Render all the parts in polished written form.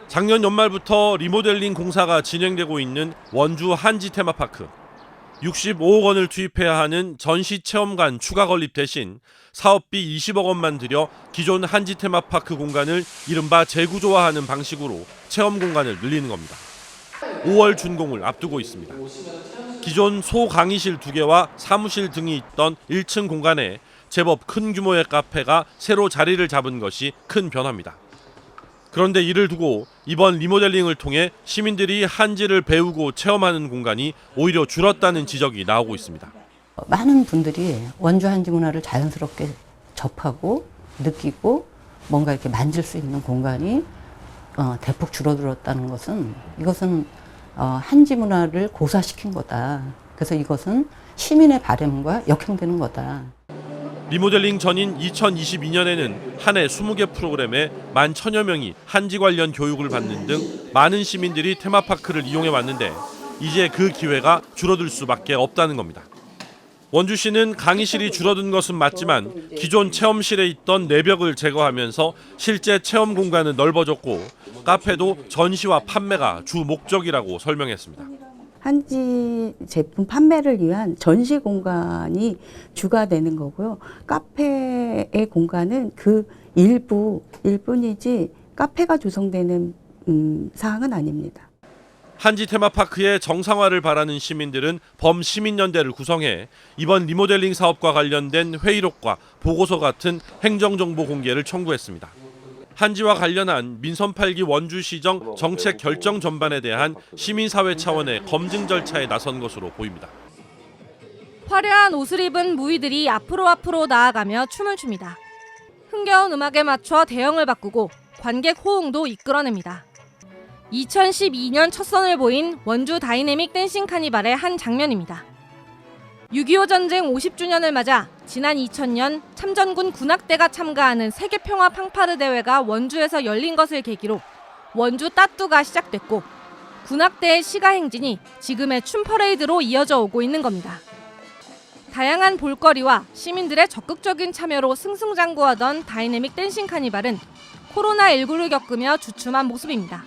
작년 연말부터 리모델링 공사가 진행되고 있는 원주 한지 테마파크. 65억 원을 투입해야 하는 전시 체험관 추가 건립 대신 사업비 20억 원만 들여 기존 한지 테마파크 공간을 이른바 재구조화하는 방식으로 체험 공간을 늘리는 겁니다. 5월 준공을 앞두고 있습니다. 기존 소강의실 2개와 사무실 등이 있던 1층 공간에 제법 큰 규모의 카페가 새로 자리를 잡은 것이 큰 변화입니다. 그런데 이를 두고 이번 리모델링을 통해 시민들이 한지를 배우고 체험하는 공간이 오히려 줄었다는 지적이 나오고 있습니다. 많은 분들이 원주 한지 문화를 자연스럽게 접하고 느끼고 뭔가 이렇게 만질 수 있는 공간이 대폭 줄어들었다는 것은 이것은 한지 문화를 고사시킨 거다. 그래서 이것은 시민의 바람과 역행되는 거다. 리모델링 전인 2022년에는 한 해 20개 프로그램에 11,000여 명이 한지 관련 교육을 받는 등 많은 시민들이 테마파크를 이용해 왔는데 이제 그 기회가 줄어들 수밖에 없다는 겁니다. 원주시는 강의실이 줄어든 것은 맞지만 기존 체험실에 있던 내벽을 제거하면서 실제 체험 공간은 넓어졌고 카페도 전시와 판매가 주 목적이라고 설명했습니다. 한지 제품 판매를 위한 전시 공간이 주가 되는 거고요. 카페의 공간은 그 일뿐이지 카페가 조성되는 사항은 아닙니다. 한지 테마파크의 정상화를 바라는 시민들은 범시민연대를 구성해 이번 리모델링 사업과 관련된 회의록과 보고서 같은 행정정보 공개를 청구했습니다. 한지와 관련한 민선 8기 원주시정 정책 결정 전반에 대한 시민사회 차원의 검증 절차에 나선 것으로 보입니다. 화려한 옷을 입은 무희들이 앞으로 나아가며 춤을 춥니다. 흥겨운 음악에 맞춰 대형을 바꾸고 관객 호응도 이끌어냅니다. 2012년 첫 선을 보인 원주 다이내믹 댄싱 카니발의 한 장면입니다. 6.25 전쟁 50주년을 맞아 지난 2000년 참전군 군악대가 참가하는 세계평화 팡파르 대회가 원주에서 열린 것을 계기로 원주 따뚜가 시작됐고 군악대의 시가 행진이 지금의 춤 퍼레이드로 이어져 오고 있는 겁니다. 다양한 볼거리와 시민들의 적극적인 참여로 승승장구하던 다이내믹 댄싱 카니발은 코로나19를 겪으며 주춤한 모습입니다.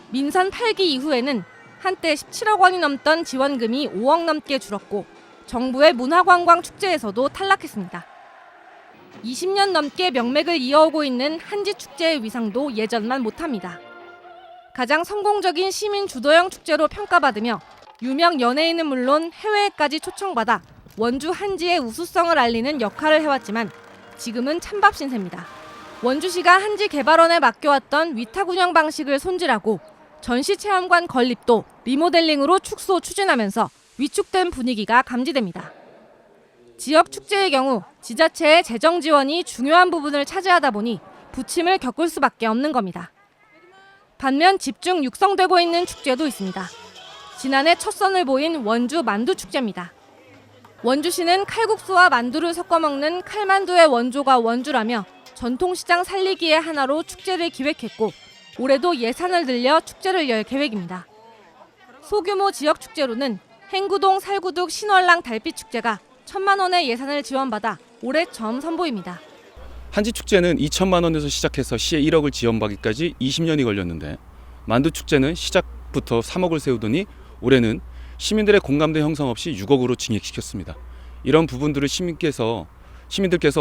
민선 8기 이후에는 한때 17억 원이 넘던 지원금이 5억 넘게 줄었고 정부의 문화관광축제에서도 탈락했습니다. 20년 넘게 명맥을 이어오고 있는 한지축제의 위상도 예전만 못합니다. 가장 성공적인 시민 주도형 축제로 평가받으며 유명 연예인은 물론 해외에까지 초청받아 원주 한지의 우수성을 알리는 역할을 해왔지만 지금은 찬밥 신세입니다. 원주시가 한지 개발원에 맡겨왔던 위탁 운영 방식을 손질하고 전시체험관 건립도 리모델링으로 축소 추진하면서 위축된 분위기가 감지됩니다. 지역 축제의 경우 지자체의 재정 지원이 중요한 부분을 차지하다 보니 부침을 겪을 수밖에 없는 겁니다. 반면 집중 육성되고 있는 축제도 있습니다. 지난해 첫 선을 보인 원주 만두축제입니다. 원주시는 칼국수와 만두를 섞어 먹는 칼만두의 원조가 원주라며 전통시장 살리기의 하나로 축제를 기획했고 올해도 예산을 들여 축제를 열 계획입니다. 소규모 지역 축제로는 행구동 살구둑 신월랑 달빛축제가 1,000만 원의 예산을 지원받아 올해 처음 선보입니다. 한지축제는 2천만 원에서 시작해서 시에 1억을 지원받기까지 20년이 걸렸는데 만두축제는 시작부터 3억을 세우더니 올해는 시민들의 공감대 형성 없이 6억으로 증액시켰습니다. 이런 부분들을 시민들께서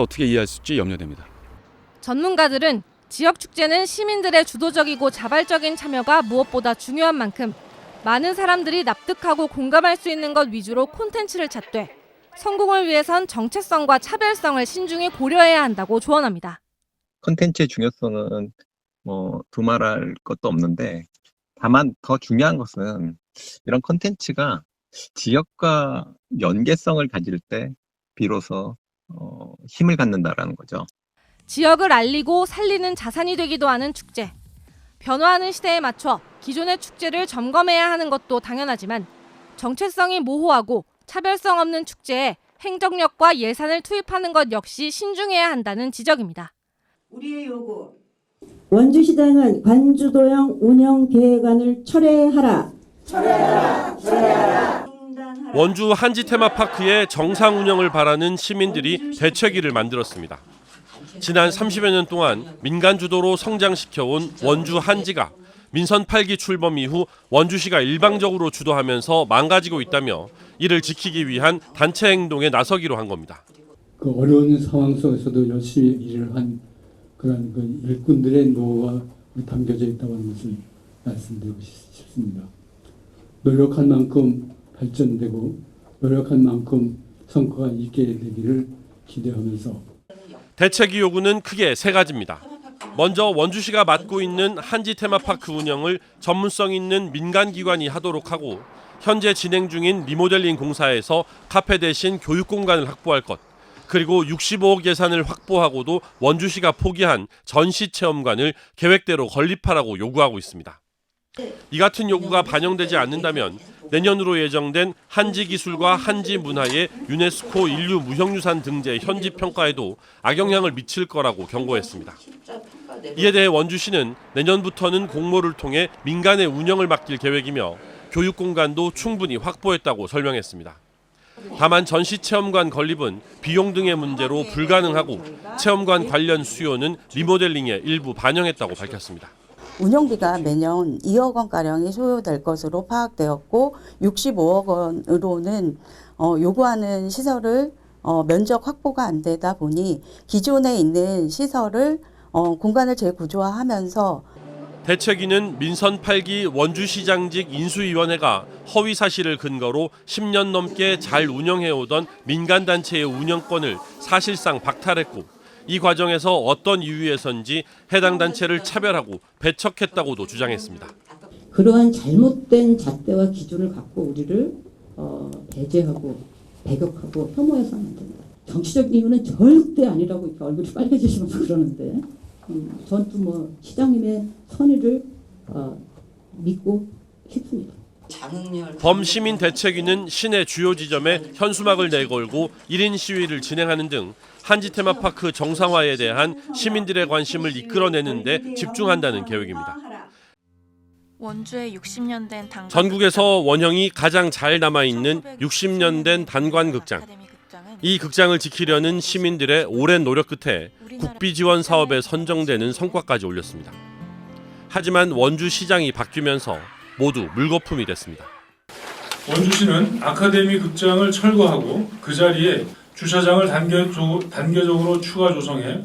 어떻게 이해하실지 염려됩니다. 전문가들은 지역 축제는 시민들의 주도적이고 자발적인 참여가 무엇보다 중요한 만큼 많은 사람들이 납득하고 공감할 수 있는 것 위주로 콘텐츠를 찾되 성공을 위해선 정체성과 차별성을 신중히 고려해야 한다고 조언합니다. 콘텐츠의 중요성은 두말할 것도 없는데 다만 더 중요한 것은 이런 콘텐츠가 지역과 연계성을 가질 때 비로소 힘을 갖는다라는 거죠. 지역을 알리고 살리는 자산이 되기도 하는 축제. 변화하는 시대에 맞춰 기존의 축제를 점검해야 하는 것도 당연하지만 정체성이 모호하고 차별성 없는 축제에 행정력과 예산을 투입하는 것 역시 신중해야 한다는 지적입니다. 우리의 요구. 원주시장은 관주도형 운영계획안을 철회하라. 원주 한지 테마파크의 정상 운영을 바라는 시민들이 대책위를 만들었습니다. 지난 30여 년 동안 민간 주도로 성장시켜온 원주 한지가 민선 8기 출범 이후 원주시가 일방적으로 주도하면서 망가지고 있다며 이를 지키기 위한 단체 행동에 나서기로 한 겁니다. 그 어려운 상황 속에서도 열심히 일을 한 그런 그 일꾼들의 노고가 담겨져 있다고 하는 것을 말씀드리고 싶습니다. 노력한 만큼 발전되고 노력한 만큼 성과가 있게 되기를 기대하면서 대책위 요구는 크게 세 가지입니다. 먼저 원주시가 맡고 있는 한지 테마파크 운영을 전문성 있는 민간기관이 하도록 하고 현재 진행 중인 리모델링 공사에서 카페 대신 교육 공간을 확보할 것, 그리고 65억 예산을 확보하고도 원주시가 포기한 전시체험관을 계획대로 건립하라고 요구하고 있습니다. 이 같은 요구가 반영되지 않는다면 내년으로 예정된 한지기술과 한지문화의 유네스코 인류 무형유산 등재 현지 평가에도 악영향을 미칠 거라고 경고했습니다. 이에 대해 원주시는 내년부터는 공모를 통해 민간의 운영을 맡길 계획이며 교육 공간도 충분히 확보했다고 설명했습니다. 다만 전시체험관 건립은 비용 등의 문제로 불가능하고 체험관 관련 수요는 리모델링에 일부 반영했다고 밝혔습니다. 운영비가 매년 2억 원가량이 소요될 것으로 파악되었고 65억 원으로는 요구하는 시설을 면적 확보가 안 되다 보니 기존에 있는 시설을 공간을 재구조화하면서 대책위는 민선 8기 원주시장직 인수위원회가 허위 사실을 근거로 10년 넘게 잘 운영해오던 민간단체의 운영권을 사실상 박탈했고 이 과정에서 어떤 이유에선지 해당 단체를 차별하고 배척했다고도 주장했습니다. 그러한 잘못된 잣대와 기준을 갖고 우리를 배제하고 배격하고 혐오해서는 안 됩니다. 정치적 이유는 절대 아니라고 이렇게 얼굴이 빨개지시면서 그러는데 전 또 뭐 시장님의 선의를 믿고 싶습니다. 범시민 대책위는 시내 주요 지점에 현수막을 내걸고 1인 시위를 진행하는 등 한지 테마파크 정상화에 대한 시민들의 관심을 이끌어내는 데 집중한다는 계획입니다. 원주에 60년 된 단관 전국에서 원형이 가장 잘 남아있는 60년 된 단관극장. 이 극장을 지키려는 시민들의 오랜 노력 끝에 국비 지원 사업에 선정되는 성과까지 올렸습니다. 하지만 원주시장이 바뀌면서 모두 물거품이 됐습니다. 원주시는 아카데미 극장을 철거하고 그 자리에 주차장을 단계적으로 추가 조성해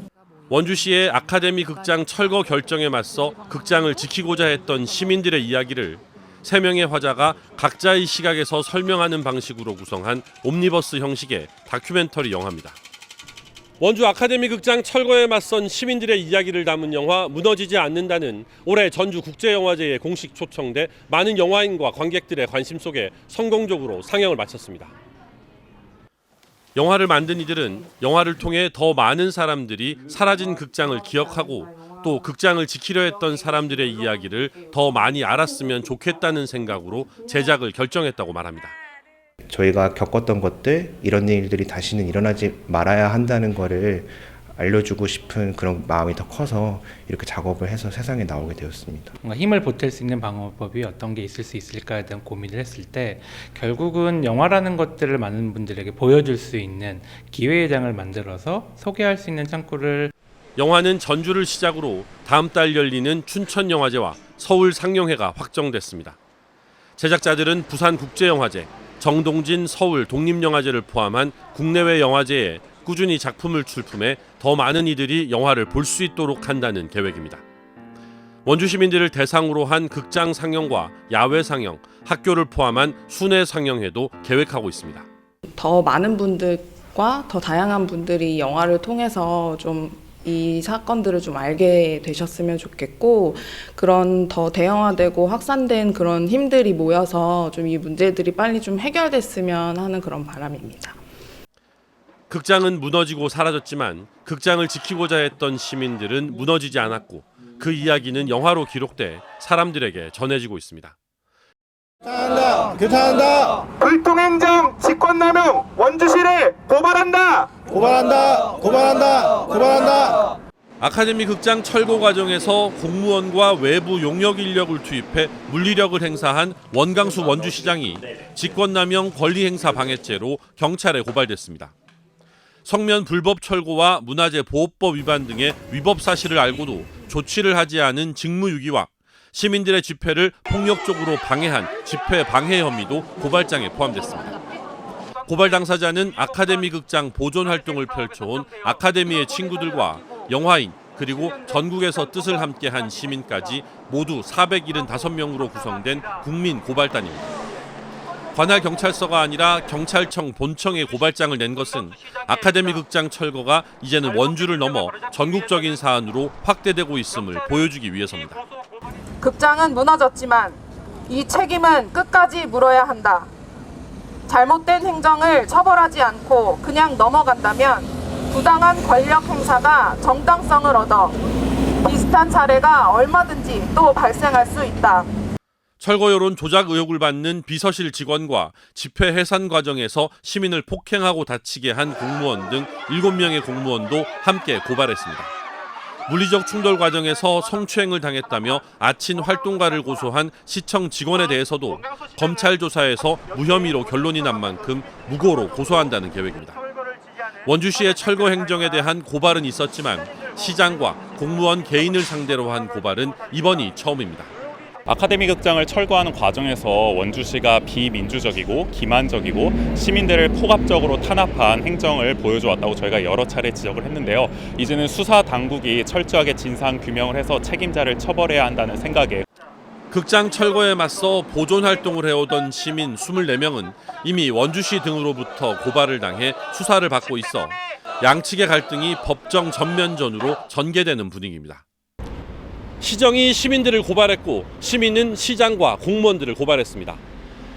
원주시의 아카데미 극장 철거 결정에 맞서 극장을 지키고자 했던 시민들의 이야기를 3명의 화자가 각자의 시각에서 설명하는 방식으로 구성한 옴니버스 형식의 다큐멘터리 영화입니다. 원주 아카데미 극장 철거에 맞선 시민들의 이야기를 담은 영화 무너지지 않는다는 올해 전주국제영화제에 공식 초청돼 많은 영화인과 관객들의 관심 속에 성공적으로 상영을 마쳤습니다. 영화를 만든 이들은 영화를 통해 더 많은 사람들이 사라진 극장을 기억하고 또 극장을 지키려 했던 사람들의 이야기를 더 많이 알았으면 좋겠다는 생각으로 제작을 결정했다고 말합니다. 저희가 겪었던 것들, 이런 일들이 다시는 일어나지 말아야 한다는 거를 알려주고 싶은 그런 마음이 더 커서 이렇게 작업을 해서 세상에 나오게 되었습니다. 뭔가 힘을 보탤 수 있는 방법이 어떤 게 있을 수 있을까에 대한 고민을 했을 때 결국은 영화라는 것들을 많은 분들에게 보여줄 수 있는 기회의 장을 만들어서 소개할 수 있는 창구를 영화는 전주를 시작으로 다음 달 열리는 춘천영화제와 서울 상영회가 확정됐습니다. 제작자들은 부산국제영화제, 정동진 서울 독립영화제를 포함한 국내외 영화제에 꾸준히 작품을 출품해 더 많은 이들이 영화를 볼 수 있도록 한다는 계획입니다. 원주 시민들을 대상으로 한 극장 상영과 야외 상영, 학교를 포함한 순회 상영회도 계획하고 있습니다. 더 많은 분들과 더 다양한 분들이 영화를 통해서 좀 이 사건들을 좀 알게 되셨으면 좋겠고, 그런 더 대형화되고 확산된 그런 힘들이 모여서 좀 이 문제들이 빨리 좀 해결됐으면 하는 그런 바람입니다. 극장은 무너지고 사라졌지만 극장을 지키고자 했던 시민들은 무너지지 않았고 그 이야기는 영화로 기록돼 사람들에게 전해지고 있습니다. 규탄한다! 규탄한다! 불통행정 직권남용 원주시를 고발한다! 고발한다! 고발한다! 고발한다! 아카데미 극장 철거 과정에서 공무원과 외부 용역 인력을 투입해 물리력을 행사한 원강수 원주시장이 직권남용 권리행사 방해죄로 경찰에 고발됐습니다. 성면 불법 철거와 문화재 보호법 위반 등의 위법 사실을 알고도 조치를 하지 않은 직무유기와 시민들의 집회를 폭력적으로 방해한 집회 방해 혐의도 고발장에 포함됐습니다. 고발 당사자는 아카데미 극장 보존 활동을 펼쳐온 아카데미의 친구들과 영화인 그리고 전국에서 뜻을 함께한 시민까지 모두 475명으로 구성된 국민 고발단입니다. 관할 경찰서가 아니라 경찰청 본청에 고발장을 낸 것은 아카데미 극장 철거가 이제는 원주를 넘어 전국적인 사안으로 확대되고 있음을 보여주기 위해서입니다. 극장은 무너졌지만 이 책임은 끝까지 물어야 한다. 잘못된 행정을 처벌하지 않고 그냥 넘어간다면 부당한 권력 행사가 정당성을 얻어 비슷한 사례가 얼마든지 또 발생할 수 있다. 철거 여론 조작 의혹을 받는 비서실 직원과 집회 해산 과정에서 시민을 폭행하고 다치게 한 공무원 등 7명의 공무원도 함께 고발했습니다. 물리적 충돌 과정에서 성추행을 당했다며 아친 활동가를 고소한 시청 직원에 대해서도 검찰 조사에서 무혐의로 결론이 난 만큼 무고로 고소한다는 계획입니다. 원주시의 철거 행정에 대한 고발은 있었지만 시장과 공무원 개인을 상대로 한 고발은 이번이 처음입니다. 아카데미 극장을 철거하는 과정에서 원주시가 비민주적이고 기만적이고 시민들을 폭압적으로 탄압한 행정을 보여줘 왔다고 저희가 여러 차례 지적을 했는데요. 이제는 수사 당국이 철저하게 진상 규명을 해서 책임자를 처벌해야 한다는 생각에 극장 철거에 맞서 보존 활동을 해오던 시민 24명은 이미 원주시 등으로부터 고발을 당해 수사를 받고 있어 양측의 갈등이 법정 전면전으로 전개되는 분위기입니다. 시정이 시민들을 고발했고 시민은 시장과 공무원들을 고발했습니다.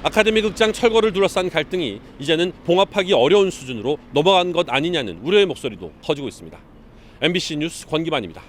아카데미 극장 철거를 둘러싼 갈등이 이제는 봉합하기 어려운 수준으로 넘어간 것 아니냐는 우려의 목소리도 커지고 있습니다. MBC 뉴스 권기만입니다.